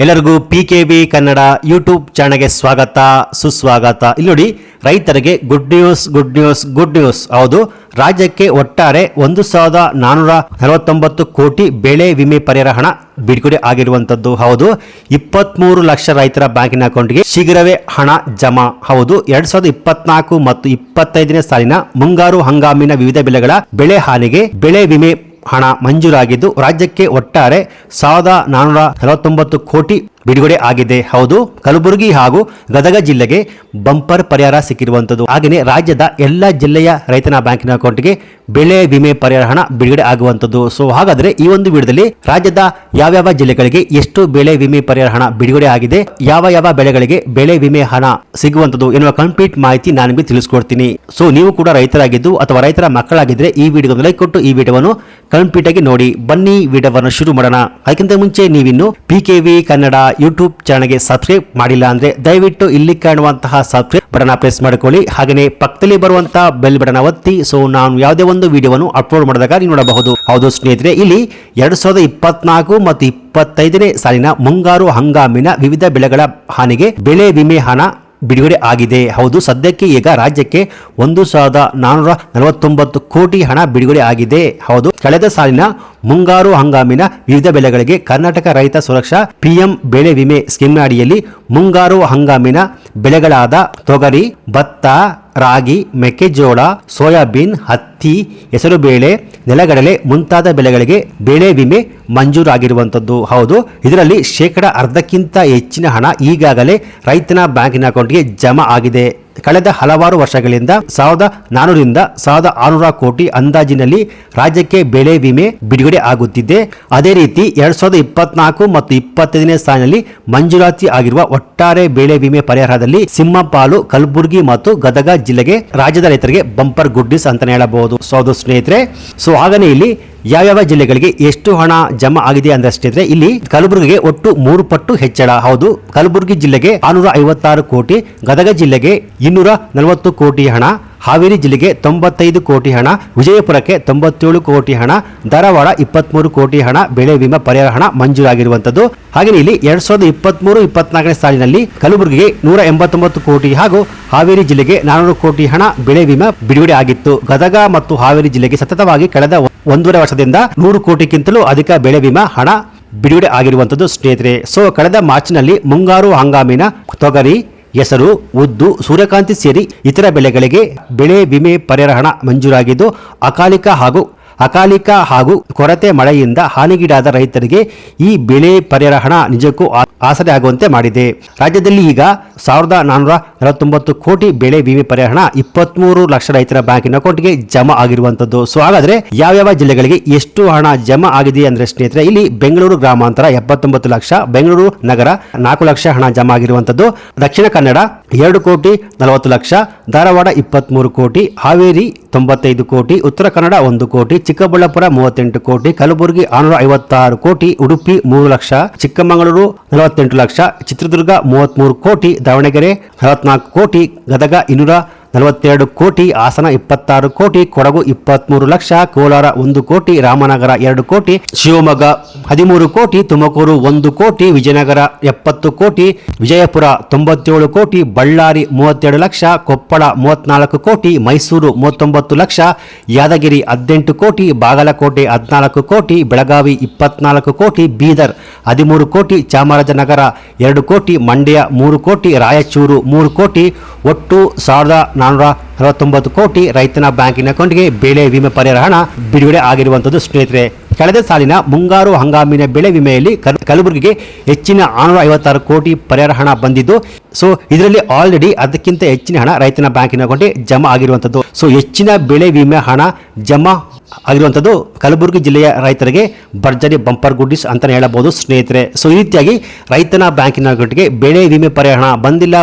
ಎಲ್ಲರಿಗೂ PKB Kannada YouTube ಚಾನಲ್ಗೆ ಸ್ವಾಗತ ಸುಸ್ವಾಗತ. ಇಲ್ಲಿ ನೋಡಿ, ರೈತರಿಗೆ ಗುಡ್ ನ್ಯೂಸ್. ಹೌದು, ರಾಜ್ಯಕ್ಕೆ ಒಟ್ಟಾರೆ 1449 ಕೋಟಿ ಬೆಳೆ ವಿಮೆ ಪರಿಹಾರ ಹಣ ಬಿಡುಗಡೆ ಆಗಿರುವಂತದ್ದು. ಹೌದು, 23 ಲಕ್ಷ ರೈತರ ಬ್ಯಾಂಕಿನ ಅಕೌಂಟ್ಗೆ ಶೀಘ್ರವೇ ಹಣ ಜಮಾ. ಹೌದು, 2024 ಮತ್ತು 25ನೇ ಸಾಲಿನ ಮುಂಗಾರು ಹಂಗಾಮಿನ ವಿವಿಧ ಬೆಳೆಗಳ ಬೆಳೆ ಹಾನಿಗೆ ಬೆಳೆ ವಿಮೆ ಹಣ ಮಂಜೂರಾಗಿದ್ದು ರಾಜ್ಯಕ್ಕೆ ಒಟ್ಟಾರೆ 1449 ಕೋಟಿ ಬಿಡುಗಡೆ ಆಗಿದೆ. ಹೌದು, ಕಲಬುರಗಿ ಹಾಗೂ ಗದಗ ಜಿಲ್ಲೆಗೆ ಬಂಪರ್ ಪರಿಹಾರ ಸಿಕ್ಕಿರುವಂತದ್ದು. ಹಾಗೆಯೇ ರಾಜ್ಯದ ಎಲ್ಲ ಜಿಲ್ಲೆಯ ರೈತನ ಬ್ಯಾಂಕಿನ ಅಕೌಂಟ್ಗೆ ಬೆಳೆ ವಿಮೆ ಪರಿಹಾರ ಹಣ ಬಿಡುಗಡೆ ಆಗುವಂತದ್ದು. ಸೊ ಹಾಗಾದ್ರೆ ಈ ಒಂದು ವಿಡಿಯೋದಲ್ಲಿ ರಾಜ್ಯದ ಯಾವ ಜಿಲ್ಲೆಗಳಿಗೆ ಎಷ್ಟು ಬೆಳೆ ವಿಮೆ ಪರಿಹಾರ ಹಣ ಬಿಡುಗಡೆ ಆಗಿದೆ, ಯಾವ ಬೆಳೆಗಳಿಗೆ ಬೆಳೆ ವಿಮೆ ಹಣ ಸಿಗುವಂತದ್ದು ಎನ್ನುವ ಕಂಪ್ಲೀಟ್ ಮಾಹಿತಿ ನಾನು ನಿಮಗೆ ತಿಳಿಸ್ಕೊಡ್ತೀನಿ. ಸೊ ನೀವು ಕೂಡ ರೈತರಾಗಿದ್ದು ಅಥವಾ ರೈತರ ಮಕ್ಕಳಾಗಿದ್ರೆ ಈ ವಿಡಿಯೋಗೆ ಲೈಕ್ ಕೊಟ್ಟು ಈ ವಿಡಿಯೋವನ್ನು ಕಂಪ್ಲೀಟ್ ಆಗಿ ನೋಡಿ. ಬನ್ನಿ ವಿಡಿಯೋವನ್ನು ಶುರು ಮಾಡೋಣ. ಅದಕ್ಕಿಂತ ಮುಂಚೆ ನೀವಿನ್ನು PKB ಕನ್ನಡ ಯೂಟ್ಯೂಬ್ ಚಾನಲ್ಗೆ ಸಬ್ಸ್ಕ್ರೈಬ್ ಮಾಡಿಲ್ಲ ಅಂದ್ರೆ ದಯವಿಟ್ಟು ಇಲ್ಲಿ ಕಾಣುವಂತಹ ಸಬ್ಸ್ಕ್ರೈಬ್ ಬಟನ್ ಪ್ರೆಸ್ ಮಾಡಿಕೊಳ್ಳಿ. ಹಾಗೆಯೇ ಪಕ್ಕದಲ್ಲಿ ಬರುವಂತಹ ಬೆಲ್ ಬಟನ್ ಒತ್ತಿ. ಸೊ ನಾನು ಯಾವುದೇ ಒಂದು ವಿಡಿಯೋವನ್ನು ಅಪ್ಲೋಡ್ ಮಾಡಿದಾಗ ನೀವು ನೋಡಬಹುದು. ಹೌದು ಸ್ನೇಹಿತರೆ, ಇಲ್ಲಿ 2024 ಮತ್ತು 25ನೇ ಸಾಲಿನ ಮುಂಗಾರು ಹಂಗಾಮಿನ ವಿವಿಧ ಬೆಳೆಗಳ ಹಾನಿಗೆ ಬೆಳೆ ವಿಮೆ ಹಣ ಬಿಡುಗಡೆ ಆಗಿದೆ. ಹೌದು, ಸದ್ಯಕ್ಕೆ ಈಗ ರಾಜ್ಯಕ್ಕೆ 1449 ಕೋಟಿ ಹಣ ಬಿಡುಗಡೆ ಆಗಿದೆ. ಹೌದು, ಕಳೆದ ಸಾಲಿನ ಮುಂಗಾರು ಹಂಗಾಮಿನ ವಿವಿಧ ಬೆಳೆಗಳಿಗೆ ಕರ್ನಾಟಕ ರೈತ ಸುರಕ್ಷಾ PM ಬೆಳೆ ವಿಮೆ ಸ್ಕೀಮ್ನ ಅಡಿಯಲ್ಲಿ ಮುಂಗಾರು ಹಂಗಾಮಿನ ಬೆಳೆಗಳಾದ ತೊಗರಿ, ಭತ್ತ, ರಾಗಿ, ಮೆಕ್ಕೆಜೋಳ, ಸೋಯಾಬೀನ್, ಹತ್ತಿ, ಹೆಸರುಬೇಳೆ, ನೆಲಗಡಲೆ ಮುಂತಾದ ಬೆಳೆಗಳಿಗೆ ಬೆಳೆ ವಿಮೆ ಮಂಜೂರಾಗಿರುವಂತದ್ದು. ಹೌದು, ಇದರಲ್ಲಿ 10% ಹೆಚ್ಚಿನ ಹಣ ಈಗಾಗಲೇ ರೈತನ ಬ್ಯಾಂಕಿನ ಅಕೌಂಟ್ಗೆ ಜಮಾ ಆಗಿದೆ. ಕಳೆದ ಹಲವಾರು ವರ್ಷಗಳಿಂದ 1400ರಿಂದ 1600 ಕೋಟಿ ಅಂದಾಜಿನಲ್ಲಿ ರಾಜ್ಯಕ್ಕೆ ಬೆಳೆ ವಿಮೆ ಬಿಡುಗಡೆ ಆಗುತ್ತಿದೆ. ಅದೇ ರೀತಿ 2024 ಮತ್ತು 25ನೇ ಸಾಲಿನಲ್ಲಿ ಮಂಜೂರಾತಿ ಆಗಿರುವ ಒಟ್ಟಾರೆ ಬೆಳೆ ವಿಮೆ ಪರಿಹಾರದಲ್ಲಿ ಸಿಂಹಪಾಲು ಕಲಬುರಗಿ ಮತ್ತು ಗದಗ ಜಿಲ್ಲೆಗೆ ರಾಜ್ಯದ ರೈತರಿಗೆ ಬಂಪರ್ ಗುಡ್ ನ್ಯೂಸ್ ಅಂತಾನೆ ಹೇಳಬಹುದು. ಸೌದು ಸ್ನೇಹಿತರೆ, ಸೊ ಹಾಗನೇ ಇಲ್ಲಿ ಯಾವ ಜಿಲ್ಲೆಗಳಿಗೆ ಎಷ್ಟು ಹಣ ಜಮಾ ಆಗಿದೆ ಅಂದ್ರೆ ಸ್ನೇಹಿತರೆ, ಇಲ್ಲಿ ಕಲಬುರಗಿಗೆ ಒಟ್ಟು 3 ಪಟ್ಟು ಹೆಚ್ಚಳ. ಹೌದು, ಕಲಬುರಗಿ ಜಿಲ್ಲೆಗೆ 656 ಕೋಟಿ, ಗದಗ ಜಿಲ್ಲೆಗೆ 240 ಕೋಟಿ ಹಣ, ಹಾವೇರಿ ಜಿಲ್ಲೆಗೆ 95 ಕೋಟಿ ಹಣ, ವಿಜಯಪುರಕ್ಕೆ 97 ಕೋಟಿ ಹಣ, ಧಾರವಾಡ 23 ಕೋಟಿ ಹಣ ಬೆಳೆ ವಿಮಾ ಪರಿಹಾರ ಹಣ ಮಂಜೂರಾಗಿರುವಂತದ್ದು. ಹಾಗೆ ಇಲ್ಲಿ 2023-24ನೇ ಸಾಲಿನಲ್ಲಿ ಕಲಬುರಗಿಗೆ 189 ಕೋಟಿ ಹಾಗೂ ಹಾವೇರಿ ಜಿಲ್ಲೆಗೆ 400 ಕೋಟಿ ಹಣ ಬೆಳೆ ವಿಮಾ ಬಿಡುಗಡೆ ಆಗಿತ್ತು. ಗದಗ ಮತ್ತು ಹಾವೇರಿ ಜಿಲ್ಲೆಗೆ ಸತತವಾಗಿ ಕಳೆದ 1.5 ವರ್ಷದಿಂದ 100 ಕೋಟಿಗಿಂತಲೂ ಅಧಿಕ ಬೆಳೆ ವಿಮಾ ಹಣ ಬಿಡುಗಡೆ ಆಗಿರುವಂತದ್ದು ಸ್ನೇಹಿತರೆ. ಸೊ ಕಳೆದ ಮಾರ್ಚ್ನಲ್ಲಿ ಮುಂಗಾರು ಹಂಗಾಮಿನ ತೊಗರಿ, ಹೆಸರು, ಉದ್ದು, ಸೂರ್ಯಕಾಂತಿ ಸೇರಿ ಇತರ ಬೆಳೆಗಳಿಗೆ ಬೆಳೆ ವಿಮೆ ಪರಿಹಾರ ಹಣ ಮಂಜೂರಾಗಿದ್ದು ಅಕಾಲಿಕ ಹಾಗೂ ಕೊರತೆ ಮಳೆಯಿಂದ ಹಾನಿಗೀಡಾದ ರೈತರಿಗೆ ಈ ಬೆಳೆ ಪರಿಹಾರ ಹಣ ನಿಜಕ್ಕೂ ಆಸರೆ ಆಗುವಂತೆ ಮಾಡಿದೆ. ರಾಜ್ಯದಲ್ಲಿ ಈಗ 1449 ಕೋಟಿ ಬೆಳೆ ವಿಮೆ ಪರಿಹಾರ ಹಣ 23 ಲಕ್ಷ ರೈತರ ಬ್ಯಾಂಕಿನ ಅಕೌಂಟ್ಗೆ ಜಮಾ ಆಗಿರುವಂತದ್ದು. ಸೊ ಹಾಗಾದ್ರೆ ಯಾವ ಜಿಲ್ಲೆಗಳಿಗೆ ಎಷ್ಟು ಹಣ ಜಮಾ ಆಗಿದೆ ಅಂದ್ರೆ ಸ್ನೇಹಿತರೆ, ಇಲ್ಲಿ ಬೆಂಗಳೂರು ಗ್ರಾಮಾಂತರ 79 ಲಕ್ಷ, ಬೆಂಗಳೂರು ನಗರ 4 ಲಕ್ಷ ಹಣ ಜಮಾ ಆಗಿರುವಂತದ್ದು, ದಕ್ಷಿಣ ಕನ್ನಡ 2 ಕೋಟಿ 40 ಲಕ್ಷ, ಧಾರವಾಡ 23 ಕೋಟಿ, ಹಾವೇರಿ 95 ಕೋಟಿ, ಉತ್ತರ ಕನ್ನಡ 1 ಕೋಟಿ, ಚಿಕ್ಕಬಳ್ಳಾಪುರ 38 ಕೋಟಿ, ಕಲಬುರಗಿ 656 ಕೋಟಿ, ಉಡುಪಿ 3 ಲಕ್ಷ, ಚಿಕ್ಕಮಗಳೂರು 48 ಲಕ್ಷ, ಚಿತ್ರದುರ್ಗ 33 ಕೋಟಿ, ದಾವಣಗೆರೆ 44 ಕೋಟಿ, ಗದಗ 242 ಕೋಟಿ, ಹಾಸನ 26 ಕೋಟಿ, ಕೊಡಗು 23 ಲಕ್ಷ, ಕೋಲಾರ 1 ಕೋಟಿ, ರಾಮನಗರ 2 ಕೋಟಿ, ಶಿವಮೊಗ್ಗ 13 ಕೋಟಿ, ತುಮಕೂರು 1 ಕೋಟಿ, ವಿಜಯನಗರ 70 ಕೋಟಿ, ವಿಜಯಪುರ 97 ಕೋಟಿ, ಬಳ್ಳಾರಿ 32 ಲಕ್ಷ, ಕೊಪ್ಪಳ 34 ಕೋಟಿ, ಮೈಸೂರು 39 ಲಕ್ಷ, ಯಾದಗಿರಿ 18 ಕೋಟಿ, ಬಾಗಲಕೋಟೆ 14 ಕೋಟಿ, ಬೆಳಗಾವಿ 24 ಕೋಟಿ, ಬೀದರ್ 13 ಕೋಟಿ, ಚಾಮರಾಜನಗರ 2 ಕೋಟಿ, ಮಂಡ್ಯ 3 ಕೋಟಿ, ರಾಯಚೂರು 3 ಕೋಟಿ, ಒಟ್ಟು 1449 ಕೋಟಿ ರೈತನ ಬ್ಯಾಂಕಿನ ಅಕೌಂಟ್ಗೆ ಬೆಳೆ ವಿಮೆ ಪರಿಹಾರ ಹಣ ಬಿಡುಗಡೆ ಆಗಿರುವಂತದ್ದು ಸ್ನೇಹಿತರೆ. ಕಳೆದ ಸಾಲಿನ ಮುಂಗಾರು ಹಂಗಾಮಿನ ಬೆಳೆ ವಿಮೆಯಲ್ಲಿ ಕಲಬುರಗಿಗೆ ಹೆಚ್ಚಿನ 656 ಕೋಟಿ ಪರಿಹಾರ ಹಣ ಬಂದಿದ್ದು, ಸೊ ಇದರಲ್ಲಿ ಆಲ್ರೆಡಿ ಅದಕ್ಕಿಂತ ಹೆಚ್ಚಿನ ಹಣ ರೈತನ ಬ್ಯಾಂಕಿನ ಅಕೌಂಟ್ಗೆ ಜಮಾ ಆಗಿರುವಂತದ್ದು. ಸೊ ಹೆಚ್ಚಿನ ಬೆಳೆ ವಿಮೆ ಹಣ ಜಮಾ ಆಗಿರುವಂತದ್ದು ಕಲಬುರಗಿ ಜಿಲ್ಲೆಯ ರೈತರಿಗೆ ಭರ್ಜರಿ ಬಂಪರ್ ಗುಡ್ ನ್ಯೂಸ್ ಅಂತಾನೆ ಹೇಳಬಹುದು ಸ್ನೇಹಿತರೆ. ಸೊ ಈ ರೀತಿಯಾಗಿ ರೈತನ ಬ್ಯಾಂಕಿನ ಅಕೌಂಟ್ಗೆ ಬೆಳೆ ವಿಮೆ ಪರಿಹಾರ ಹಣ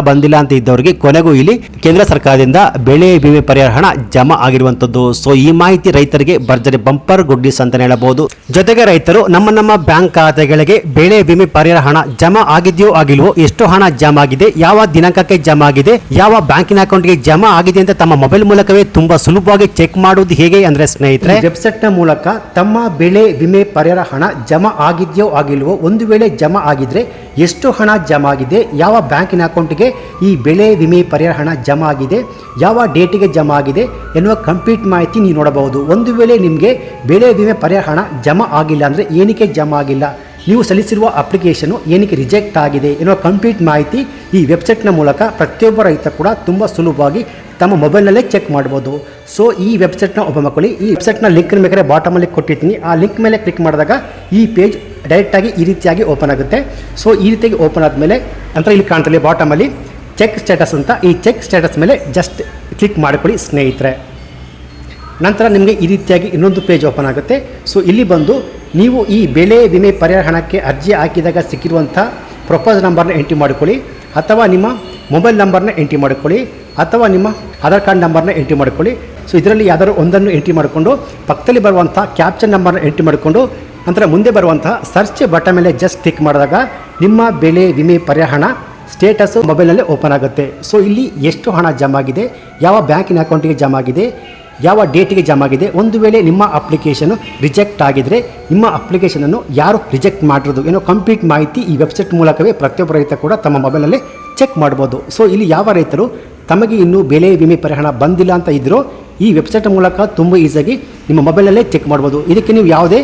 ಬಂದಿಲ್ಲ ಅಂತ ಇದ್ದವರಿಗೆ ಕೊನೆಗೂ ಇಲ್ಲಿ ಕೇಂದ್ರ ಸರ್ಕಾರದಿಂದ ಬೆಳೆ ವಿಮೆ ಪರಿಹಾರ ಹಣ ಜಮಾ ಆಗಿರುವಂತದ್ದು. ಸೊ ಈ ಮಾಹಿತಿ ರೈತರಿಗೆ ಭರ್ಜರಿ ಬಂಪರ್ ಗುಡ್ ನ್ಯೂಸ್ ಅಂತಾನೆ ಹೇಳಬಹುದು. ಜೊತೆಗೆ ರೈತರು ನಮ್ಮ ಬ್ಯಾಂಕ್ ಖಾತೆಗಳಿಗೆ ಬೆಳೆ ವಿಮೆ ಪರಿಹಾರ ಹಣ ಜಮಾ ಆಗಿದೆಯೋ ಆಗಿಲ್ವೋ, ಎಷ್ಟು ಹಣ ಜಮಾ ಆಗಿದೆ, ಯಾವ ದಿನಾಂಕಕ್ಕೆ ಜಮಾ ಆಗಿದೆ, ಯಾವ ಬ್ಯಾಂಕಿನ ಅಕೌಂಟ್ಗೆ ಜಮಾ ಆಗಿದೆ ಅಂತ ತಮ್ಮ ಮೊಬೈಲ್ ಮೂಲಕವೇ ತುಂಬಾ ಸುಲಭವಾಗಿ ಚೆಕ್ ಮಾಡುವುದು ಹೇಗೆ ಅಂದ್ರೆ ಸ್ನೇಹಿತರೆ, ಸ್ನೇಹಿತರೆ, ವೆಬ್ಸೈಟ್ನ ಮೂಲಕ ತಮ್ಮ ಬೆಳೆ ವಿಮೆ ಪರಿಹಾರ ಹಣ ಜಮಾ ಆಗಿದೆಯೋ ಆಗಿಲ್ವೋ, ಒಂದು ವೇಳೆ ಜಮಾ ಆಗಿದ್ರೆ ಎಷ್ಟು ಹಣ ಜಮಾ ಆಗಿದೆ, ಯಾವ ಬ್ಯಾಂಕಿನ ಅಕೌಂಟಿಗೆ ಈ ಬೆಳೆ ವಿಮೆ ಪರಿಹಾರ ಹಣ ಜಮಾ ಆಗಿದೆ, ಯಾವ ಡೇಟಿಗೆ ಜಮಾ ಆಗಿದೆ ಎನ್ನುವ ಕಂಪ್ಲೀಟ್ ಮಾಹಿತಿ ನೀವು ನೋಡಬಹುದು. ಒಂದು ವೇಳೆ ನಿಮಗೆ ಬೆಳೆ ವಿಮೆ ಪರಿಹಾರ ಹಣ ಜಮಾ ಆಗಿಲ್ಲ ಅಂದರೆ ಏನಕ್ಕೆ ಜಮಾ ಆಗಿಲ್ಲ, ನೀವು ಸಲ್ಲಿಸಿರುವ ಅಪ್ಲಿಕೇಶನ್ ಏನಕ್ಕೆ ರಿಜೆಕ್ಟ್ ಆಗಿದೆ ಎನ್ನುವ ಕಂಪ್ಲೀಟ್ ಮಾಹಿತಿ ಈ ವೆಬ್ಸೈಟ್ನ ಮೂಲಕ ಪ್ರತಿಯೊಬ್ಬ ರೈತ ಕೂಡ ತುಂಬ ಸುಲಭವಾಗಿ ತಮ್ಮ ಮೊಬೈಲ್ನಲ್ಲೇ ಚೆಕ್ ಮಾಡ್ಬೋದು. ಸೊ ಈ ವೆಬ್ಸೈಟ್ನ ಓಪನ್ ಮಾಡ್ಕೊಳ್ಳಿ. ಈ ವೆಬ್ಸೈಟ್ನ ಲಿಂಕ್ ಬೇಕಾದ್ರೆ ಬಾಟಮಲ್ಲಿ ಕೊಟ್ಟಿರ್ತೀನಿ. ಆ ಲಿಂಕ್ ಮೇಲೆ ಕ್ಲಿಕ್ ಮಾಡಿದಾಗ ಈ ಪೇಜ್ ಡೈರೆಕ್ಟಾಗಿ ಈ ರೀತಿಯಾಗಿ ಓಪನ್ ಆಗುತ್ತೆ. ಸೊ ಈ ರೀತಿಯಾಗಿ ಓಪನ್ ಆದಮೇಲೆ ನಂತರ ಇಲ್ಲಿ ಕಾಣ್ತದೆ ಬಾಟಮಲ್ಲಿ ಚೆಕ್ ಸ್ಟೇಟಸ್ ಅಂತ. ಈ ಚೆಕ್ ಸ್ಟೇಟಸ್ ಮೇಲೆ ಜಸ್ಟ್ ಕ್ಲಿಕ್ ಮಾಡಿಕೊಳ್ಳಿ ಸ್ನೇಹಿತರೆ. ನಂತರ ನಿಮಗೆ ಈ ರೀತಿಯಾಗಿ ಇನ್ನೊಂದು ಪೇಜ್ ಓಪನ್ ಆಗುತ್ತೆ. ಸೊ ಇಲ್ಲಿ ಬಂದು ನೀವು ಈ ಬೆಳೆ ವಿಮೆ ಪರಿಹಾರ ಹಣಕ್ಕೆ ಅರ್ಜಿ ಹಾಕಿದಾಗ ಸಿಕ್ಕಿರುವಂಥ ಪ್ರೊಪೋಸ್ ನಂಬರ್ನ ಎಂಟ್ರಿ ಮಾಡಿಕೊಳ್ಳಿ, ಅಥವಾ ನಿಮ್ಮ ಮೊಬೈಲ್ ನಂಬರ್ನ ಎಂಟ್ರಿ ಮಾಡಿಕೊಳ್ಳಿ, ಅಥವಾ ನಿಮ್ಮ ಆಧಾರ್ ಕಾರ್ಡ್ ನಂಬರ್ನ ಎಂಟ್ರಿ ಮಾಡಿಕೊಳ್ಳಿ. ಸೊ ಇದರಲ್ಲಿ ಯಾವ್ದಾದ್ರು ಒಂದನ್ನು ಎಂಟ್ರಿ ಮಾಡಿಕೊಂಡು ಪಕ್ಕದಲ್ಲಿ ಬರುವಂಥ ಕ್ಯಾಪ್ಚರ್ ನಂಬರ್ನ ಎಂಟ್ರಿ ಮಾಡಿಕೊಂಡು ನಂತರ ಮುಂದೆ ಬರುವಂತಹ ಸರ್ಚ್ ಬಟನ್ ಮೇಲೆ ಜಸ್ಟ್ ಕ್ಲಿಕ್ ಮಾಡಿದಾಗ ನಿಮ್ಮ ಬೆಳೆ ವಿಮೆ ಪರಿಹಾರ ಹಣ ಸ್ಟೇಟಸ್ ಮೊಬೈಲಲ್ಲೇ ಓಪನ್ ಆಗುತ್ತೆ. ಸೊ ಇಲ್ಲಿ ಎಷ್ಟು ಹಣ ಜಮಾ ಆಗಿದೆ, ಯಾವ ಬ್ಯಾಂಕಿನ ಅಕೌಂಟಿಗೆ ಜಮಾ ಆಗಿದೆ, ಯಾವ ಡೇಟಿಗೆ ಜಮಾ ಆಗಿದೆ, ಒಂದು ವೇಳೆ ನಿಮ್ಮ ಅಪ್ಲಿಕೇಶನು ರಿಜೆಕ್ಟ್ ಆಗಿದರೆ ನಿಮ್ಮ ಅಪ್ಲಿಕೇಶನನ್ನು ಯಾರು ರಿಜೆಕ್ಟ್ ಮಾಡಿರೋದು ಏನೋ ಕಂಪ್ಲೀಟ್ ಮಾಹಿತಿ ಈ ವೆಬ್ಸೈಟ್ ಮೂಲಕವೇ ಪ್ರತಿಯೊಬ್ಬ ರೈತ ಕೂಡ ತಮ್ಮ ಮೊಬೈಲಲ್ಲೇ ಚೆಕ್ ಮಾಡ್ಬೋದು. ಸೊ ಇಲ್ಲಿ ಯಾವ ರೈತರು ತಮಗೆ ಇನ್ನೂ ಬೆಳೆ ವಿಮೆ ಪರಿಹಾರ ಬಂದಿಲ್ಲ ಅಂತ ಇದ್ದರೂ ಈ ವೆಬ್ಸೈಟ್ ಮೂಲಕ ತುಂಬ ಈಸಿಯಾಗಿ ನಿಮ್ಮ ಮೊಬೈಲಲ್ಲೇ ಚೆಕ್ ಮಾಡ್ಬೋದು. ಇದಕ್ಕೆ ನೀವು ಯಾವುದೇ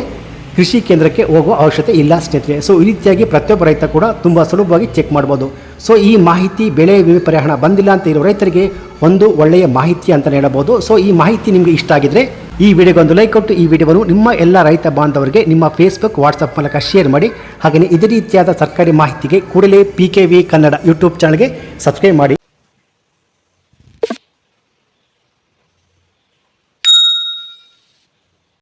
ಕೃಷಿ ಕೇಂದ್ರಕ್ಕೆ ಹೋಗುವ ಅವಶ್ಯಕತೆ ಇಲ್ಲ ಸ್ನೇಹಿತರೆ. ಸೊ ಈ ರೀತಿಯಾಗಿ ಪ್ರತಿಯೊಬ್ಬ ರೈತ ಕೂಡ ತುಂಬ ಸುಲಭವಾಗಿ ಚೆಕ್ ಮಾಡ್ಬೋದು. ಸೊ ಈ ಮಾಹಿತಿ ಬೆಳೆ ವಿಮೆ ಪರಿಹಾರ ಬಂದಿಲ್ಲ ಅಂತ ಇರೋ ರೈತರಿಗೆ ಒಂದು ಒಳ್ಳೆಯ ಮಾಹಿತಿ ಅಂತಲೇ ಹೇಳಬಹುದು. ಸೊ ಈ ಮಾಹಿತಿ ನಿಮಗೆ ಇಷ್ಟ ಆಗಿದ್ರೆ ಈ ವಿಡಿಯೋಗೆ ಒಂದು ಲೈಕ್ ಕೊಟ್ಟು ಈ ವಿಡಿಯೋವನ್ನು ನಿಮ್ಮ ಎಲ್ಲ ರೈತ ಬಾಂಧವರಿಗೆ ನಿಮ್ಮ ಫೇಸ್ಬುಕ್ ವಾಟ್ಸಪ್ ಮೂಲಕ ಶೇರ್ ಮಾಡಿ. ಹಾಗೆಯೇ ಇದೇ ರೀತಿಯಾದ ಸರ್ಕಾರಿ ಮಾಹಿತಿಗೆ ಕೂಡಲೇ PKV ಕನ್ನಡ ಯೂಟ್ಯೂಬ್ ಚಾನಲ್ಗೆ ಸಬ್ಸ್ಕ್ರೈಬ್ ಮಾಡಿ.